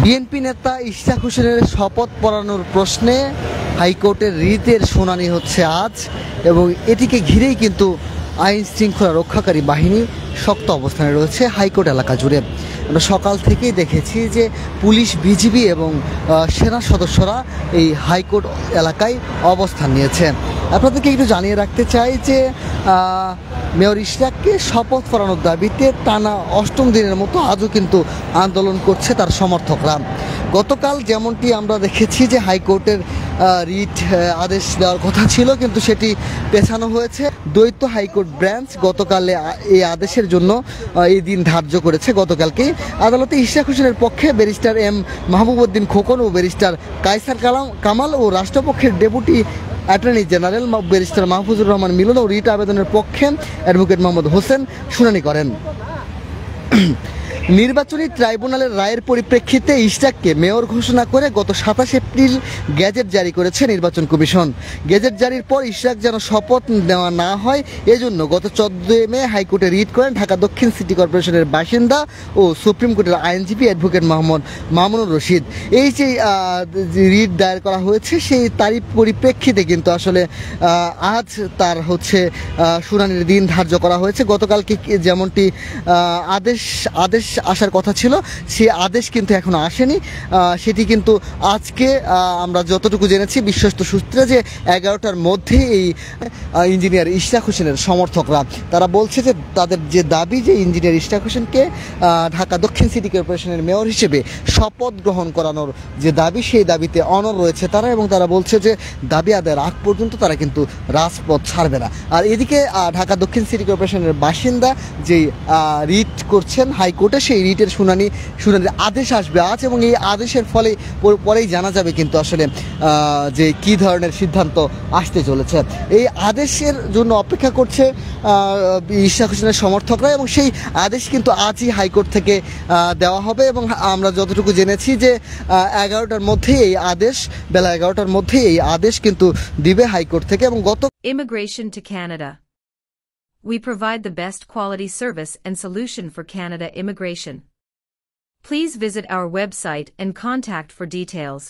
BNP নেতা ইশরাক হোসেনের শপথ পড়ানোর প্রশ্নে হাইকোর্টের রিটের শুনানি হচ্ছে আজ, এবং এটিকে ঘিরেই কিন্তু আইন শৃঙ্খলা রক্ষাকারী বাহিনী শক্ত অবস্থানে রয়েছে হাইকোর্ট এলাকা জুড়ে। আমরা সকাল থেকেই দেখেছি যে পুলিশ, বিজিবি এবং সেনা সদস্যরা এই হাইকোর্ট এলাকায় অবস্থান নিয়েছে। আপনাদেরকে একটু জানিয়ে রাখতে চাই যে মেয়র ইশরাককে শপথ পড়ানোর দাবিতে টানা ৮ম দিনের মতো আজও কিন্তু আন্দোলন করছে তার সমর্থকরা। গতকাল যেমনটি আমরা দেখেছি যে হাইকোর্টের রিট আদেশ দেওয়ার কথা ছিল, কিন্তু সেটি পেছানো হয়েছে। দ্বৈত হাইকোর্ট ব্রাঞ্চ গতকালে এই আদেশের জন্য এই দিন ধার্য করেছে। গতকালকেই আদালতে ইশরাক হোসেনের পক্ষে ব্যারিস্টার এম মাহবুবউদ্দিন খোকন ও ব্যারিস্টার কায়সার কামাল ও রাষ্ট্রপক্ষের deputy attorney general barrister Mahfuzur Rahman Milon ও রিট আবেদনের পক্ষে অ্যাডভোকেট মোহাম্মদ হোসেন শুনানি করেন। নির্বাচনী ট্রাইব্যুনালের রায়ের পরিপ্রেক্ষিতে ইশরাককে মেয়র ঘোষণা করে গত ২৭ এপ্রিল গেজেট জারি করেছে নির্বাচন কমিশন। গেজেট জারির পর ইশরাক যেন শপথ নেওয়া না হয় এজন্য গত ১৪ মে হাইকোর্টে রিট করেন ঢাকা দক্ষিণ সিটি কর্পোরেশনের বাসিন্দা ও সুপ্রিম কোর্টের আইনজীবী অ্যাডভোকেট মোহাম্মদ মামুনুর রশিদ। এই যে রিট দায়ের করা হয়েছে সেই তারই পরিপ্রেক্ষিতে কিন্তু আসলে আজ তার শুনানির দিন ধার্য করা হয়েছে। গতকালকে যেমনটি আদেশ আসার কথা ছিল, সেই আদেশ কিন্তু এখনো আসেনি। সেটি কিন্তু আজকে আমরা যতটুকু জেনেছি বিশ্বস্ত সূত্রে যে 11টার মধ্যে এই ইঞ্জিনিয়ার ইশরাক হোসেনের সমর্থকরা তারা বলছে যে তাদের যে দাবি যে ইঞ্জিনিয়ার ইশরাক হোসেনকে ঢাকা দক্ষিণ সিটি কর্পোরেশনের মেয়র হিসেবে শপথ গ্রহণ করানোর যে দাবি, সেই দাবিতে অনড় রয়েছে তারা, এবং তারা বলছে যে দাবি আদায়ের আগ পর্যন্ত তারা কিন্তু রাজপথ ছাড়বে না। আর এদিকে ঢাকা দক্ষিণ সিটি কর্পোরেশনের বাসিন্দা যেই রিট করছেন হাইকোর্টে, সেই রিটের শুনানির আদেশ আসবে আজ, এবং এই আদেশের ফলে পরেই জানা যাবে কিন্তু আসলে যে কী ধরনের সিদ্ধান্ত আসতে চলেছে। এই আদেশের জন্য অপেক্ষা করছে ইশরাক হোসেনের সমর্থকরা, এবং সেই আদেশ কিন্তু আজই হাইকোর্ট থেকে দেওয়া হবে। এবং আমরা যতটুকু জেনেছি যে 11টার মধ্যেই এই আদেশ, বেলা 11টার মধ্যেই এই আদেশ কিন্তু দিবে হাইকোর্ট থেকে। এবং Immigration to Canada. We provide the best quality service and solution for Canada immigration. Please visit our website and contact for details.